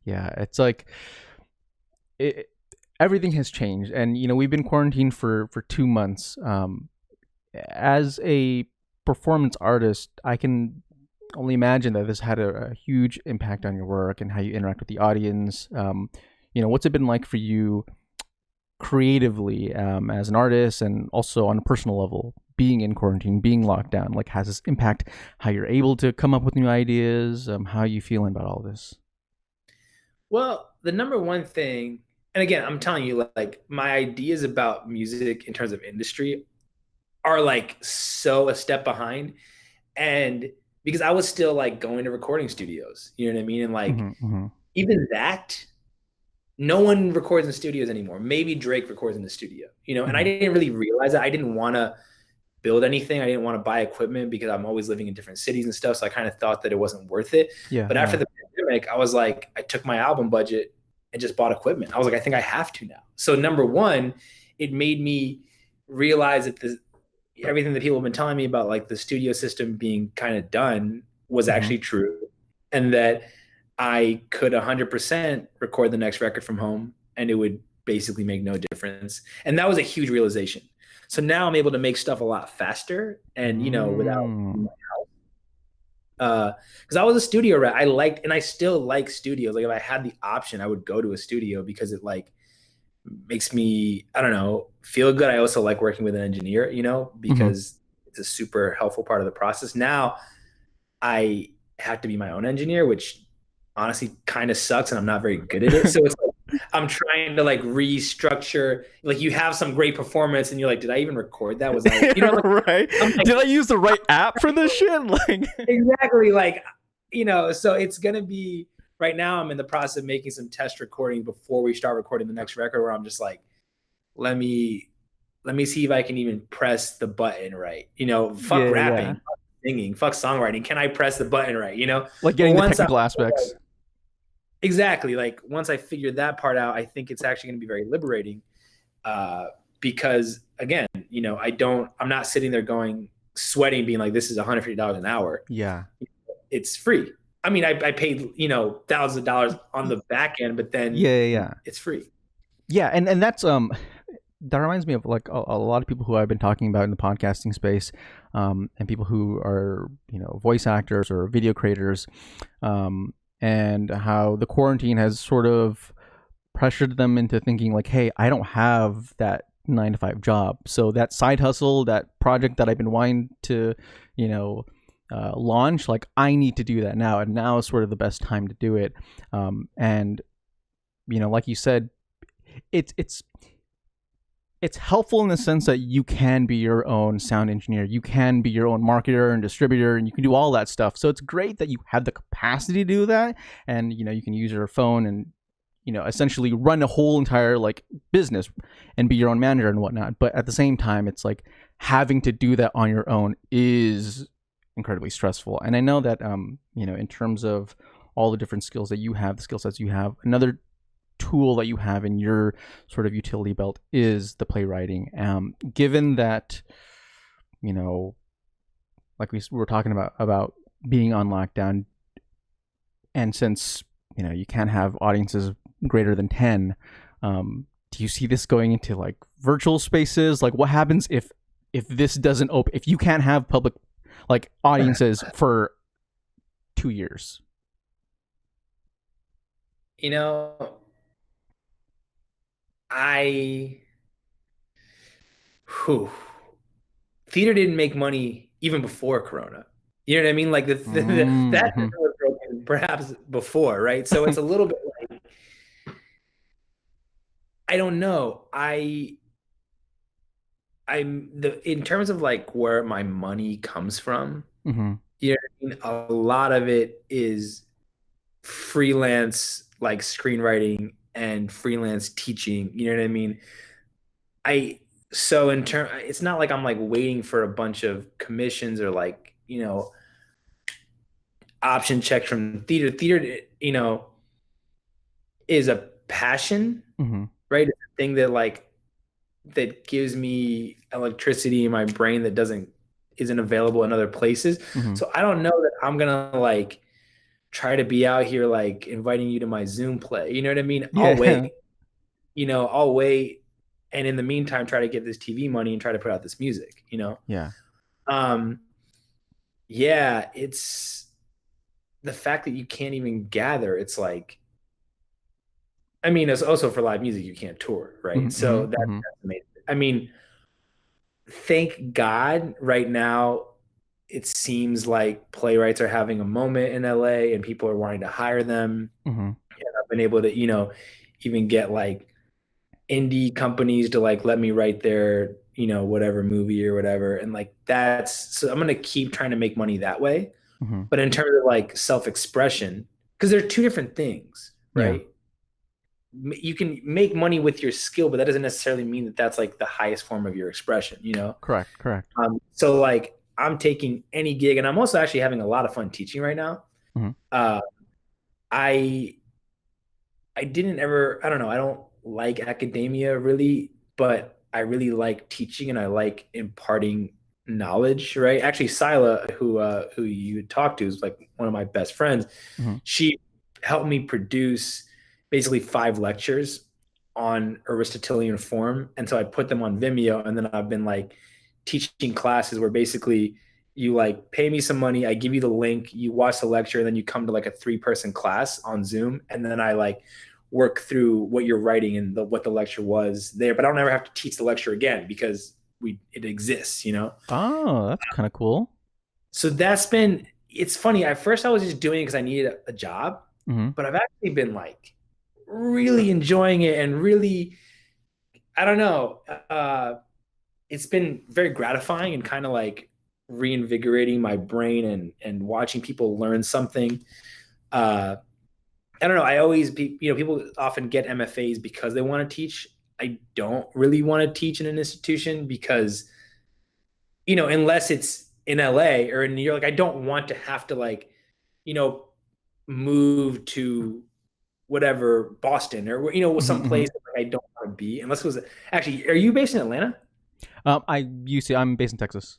Yeah, it's like it, everything has changed, and we've been quarantined for 2 months. As a performance artist, I can only imagine that this had a huge impact on your work and how you interact with the audience. What's it been like for you creatively, as an artist, and also on a personal level, being in quarantine, being locked down? Like, has this impact how you're able to come up with new ideas? How are you feeling about all this? Well, the number one thing, and again, I'm telling you, like my ideas about music in terms of industry are like so a step behind. And because I was still like going to recording studios, you know what I mean? And like Hmm. Hmm. even that, no one records in studios anymore. Maybe Drake records in the studio, and I Hmm. didn't really realize it. I didn't want to build anything. I didn't want to buy equipment because I'm always living in different cities and stuff. So I kind of thought that it wasn't worth it. Yeah, But after yeah. the pandemic, I was like, I took my album budget and just bought equipment. I was like, I think I have to now. So number one, it made me realize that everything that people have been telling me about like the studio system being kind of done was Hmm. actually true, and that I could 100% record the next record from home and it would basically make no difference. And that was a huge realization. So now I'm able to make stuff a lot faster and, without, Mm. because I was a studio rat. I liked, and I still like studios. Like if I had the option, I would go to a studio because it like makes me, I don't know, feel good. I also like working with an engineer, Hmm. because it's a super helpful part of the process. Now I have to be my own engineer, which honestly kind of sucks and I'm not very good at it. So it's like I'm trying to like restructure. Like you have some great performance and you're like, did I even record that? Was I, like Right? I'm like Did I use the right app for this shit? Like, exactly like, so it's gonna be right now I'm in the process of making some test recording before we start recording the next record where I'm just like, let me let me see if I can even press the button right. Fuck yeah, yeah. rapping, fuck singing, fuck songwriting. Can I press the button right? Like But getting the once I technical aspects. exactly like once I figured that part out, I think it's actually going to be very liberating. Uh, because again, I'm not sitting there going sweating, being like, this is $150 an hour. Yeah. It's free. I mean, I paid thousands of dollars on the back end, but then Yeah, yeah. it's free. Yeah, and that's that reminds me of like a lot of people who I've been talking about in the podcasting space, and people who are voice actors or video creators, and how the quarantine has sort of pressured them into thinking like, hey, I don't have that 9 to 5 job, so that side hustle, that project that I've been wanting to, you know. Launch, like I need to do that now, and now is sort of the best time to do it. And like you said, it's it's helpful in the sense that you can be your own sound engineer, you can be your own marketer and distributor, and you can do all that stuff. So it's great that you have the capacity to do that, and you can use your phone and essentially run a whole entire like business and be your own manager and whatnot. But at the same time, it's like having to do that on your own is incredibly stressful. And I know that in terms of all the different skills that you have, the skill sets you have, another tool that you have in your sort of utility belt is the playwriting. Given that, you know, like we were talking about being on lockdown, and since you can't have audiences greater than 10, do you see this going into like virtual spaces? Like, what happens if this doesn't open? If you can't have public like audiences for 2 years? You know, I whew, theater didn't make money even before Corona. You know what I mean? Like that Mm-hmm. was broken perhaps before, right? So it's a little bit like I don't know. I'm the in terms of like where my money comes from. Mm-hmm. You know what I mean? A lot of it is freelance like screenwriting and freelance teaching. You know what I mean? I so in turn, it's not like I'm like waiting for a bunch of commissions or like option checks from theater. Theater, is a passion, Mm-hmm. right? It's a thing that like that gives me electricity in my brain that doesn't isn't available in other places. Mm-hmm. So I don't know that I'm gonna like try to be out here like inviting you to my Zoom play. You know what I mean? I'll Yeah. wait. I'll wait, and in the meantime, try to get this TV money and try to put out this music. Yeah. Um, yeah, it's the fact that you can't even gather. It's like, I mean, it's also for live music, you can't tour, right? So Mm-hmm. that's amazing. I mean, thank God right now it seems like playwrights are having a moment in LA and people are wanting to hire them. Mm-hmm. And I've been able to, even get like indie companies to like let me write their, whatever movie or whatever. And like that's so I'm gonna keep trying to make money that way. Mm-hmm. But in terms of like self-expression, because they're two different things, Yeah. right? You can make money with your skill, but that doesn't necessarily mean that that's like the highest form of your expression. Correct. Correct. So like I'm taking any gig, and I'm also actually having a lot of fun teaching right now. Mm-hmm. Uh, I I didn't ever, I don't know, I don't like academia really, but I really like teaching and I like imparting knowledge, right? Actually, Sila, who you talked to, is like one of my best friends. Mm-hmm. She helped me produce basically 5 lectures on Aristotelian form. And so I put them on Vimeo, and then I've been like teaching classes where basically you like pay me some money, I give you the link, you watch the lecture, and then you come to like a 3-person class on Zoom, and then I like work through what you're writing and what the lecture was there. But I don't ever have to teach the lecture again because it exists. Oh, that's kind of cool. So it's funny. At first I was just doing it because I needed a job, Mm-hmm. but I've actually been like really enjoying it and really, I don't know, it's been very gratifying and kind of like reinvigorating my brain and watching people learn something. Uh, I don't know. I always, people often get MFAs because they want to teach. I don't really want to teach in an institution because, unless it's in LA or in New York, like I don't want to have to like, you know, move to whatever Boston or some Mm-hmm. place that I don't want to be unless it was actually. Are you based in Atlanta? I'm based in Texas.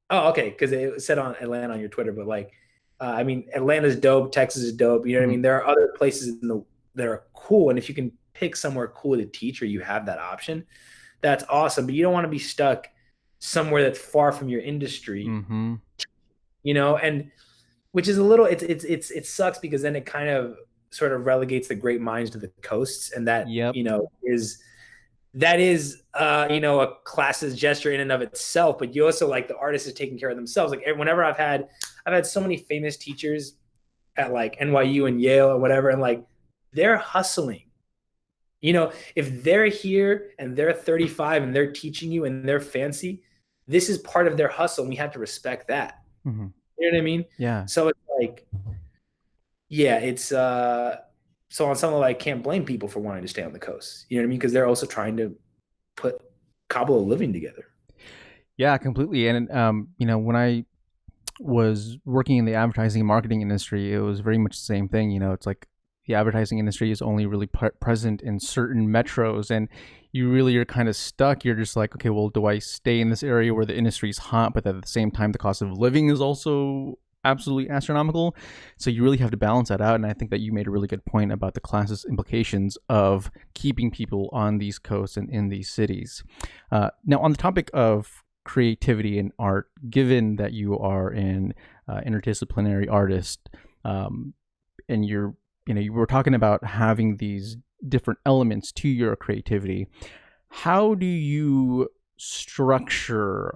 Oh, okay, because it said on Atlanta on your Twitter, but like, I mean, Atlanta's dope, Texas is dope. You know what I Mm-hmm. mean? There are other places that are cool, and if you can pick somewhere cool to teach, or you have that option, that's awesome. But you don't want to be stuck somewhere that's far from your industry, Mm-hmm. and which is a little, it sucks because then it kind of sort of relegates the great minds to the coasts, and that Yep. is a classist gesture in and of itself, but you also like the artist is taking care of themselves. Like whenever I've had so many famous teachers at like NYU and Yale or whatever, and like they're hustling. If they're here and they're 35 and they're teaching you and they're fancy, this is part of their hustle, and we have to respect that. Mm-hmm. You know what I mean? Yeah. So it's like, yeah, it's so on some level I can't blame people for wanting to stay on the coast. You know what I mean? Because they're also trying to put cobble a living together. Yeah, completely. And when I was working in the advertising and marketing industry, it was very much the same thing. It's like the advertising industry is only really present in certain metros, and you really are kind of stuck. You're just like, okay, well, do I stay in this area where the industry is hot, but at the same time, the cost of living is also absolutely astronomical? So you really have to balance that out. And I think that you made a really good point about the classes implications of keeping people on these coasts and in these cities. Now, on the topic of creativity and art, given that you are an interdisciplinary artist, and you were talking about having these different elements to your creativity, how do you structure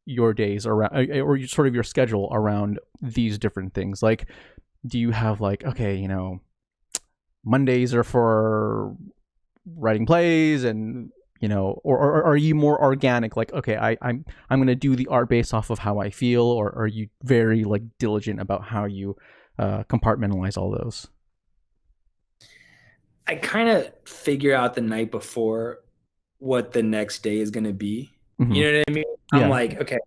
your days around, or sort of your schedule around these different things? Like, do you have like, okay, Mondays are for writing plays, and or are you more organic, like, okay, I'm going to do the art based off of how I feel, or are you very like diligent about how you compartmentalize all those? I kind of figure out the night before what the next day is going to be. Mm-hmm. You know what I mean? I'm Yeah. like, okay,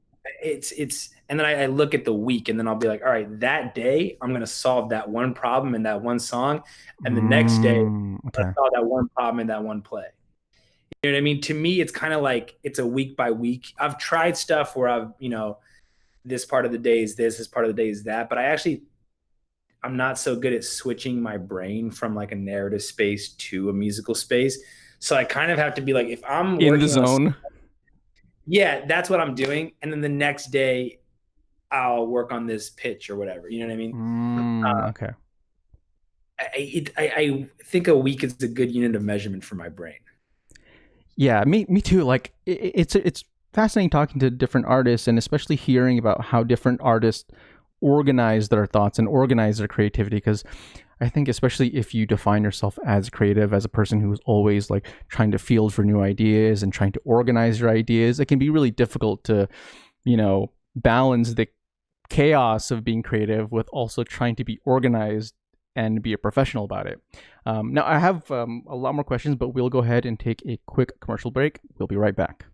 and then I look at the week, and then I'll be like, all right, that day I'm going to solve that one problem in that one song, and the next day I'm going to Okay. solve that one problem in that one play. You know what I mean? To me, it's kind of like it's a week by week. I've tried stuff where this part of the day is this part of the day is that, but I'm not so good at switching my brain from like a narrative space to a musical space. So I kind of have to be like, if I'm In the working on a, zone. yeah, that's what I'm doing. And then the next day I'll work on this pitch or whatever. You know what I mean? Okay. I think a week is a good unit of measurement for my brain. Yeah, me too. Like it's fascinating talking to different artists, and especially hearing about how different artists organize their thoughts and organize their creativity. Because I think, especially if you define yourself as creative, as a person who's always like trying to field for new ideas and trying to organize your ideas, it can be really difficult to, balance the chaos of being creative with also trying to be organized and be a professional about it. Now, I have a lot more questions, but we'll go ahead and take a quick commercial break. We'll be right back.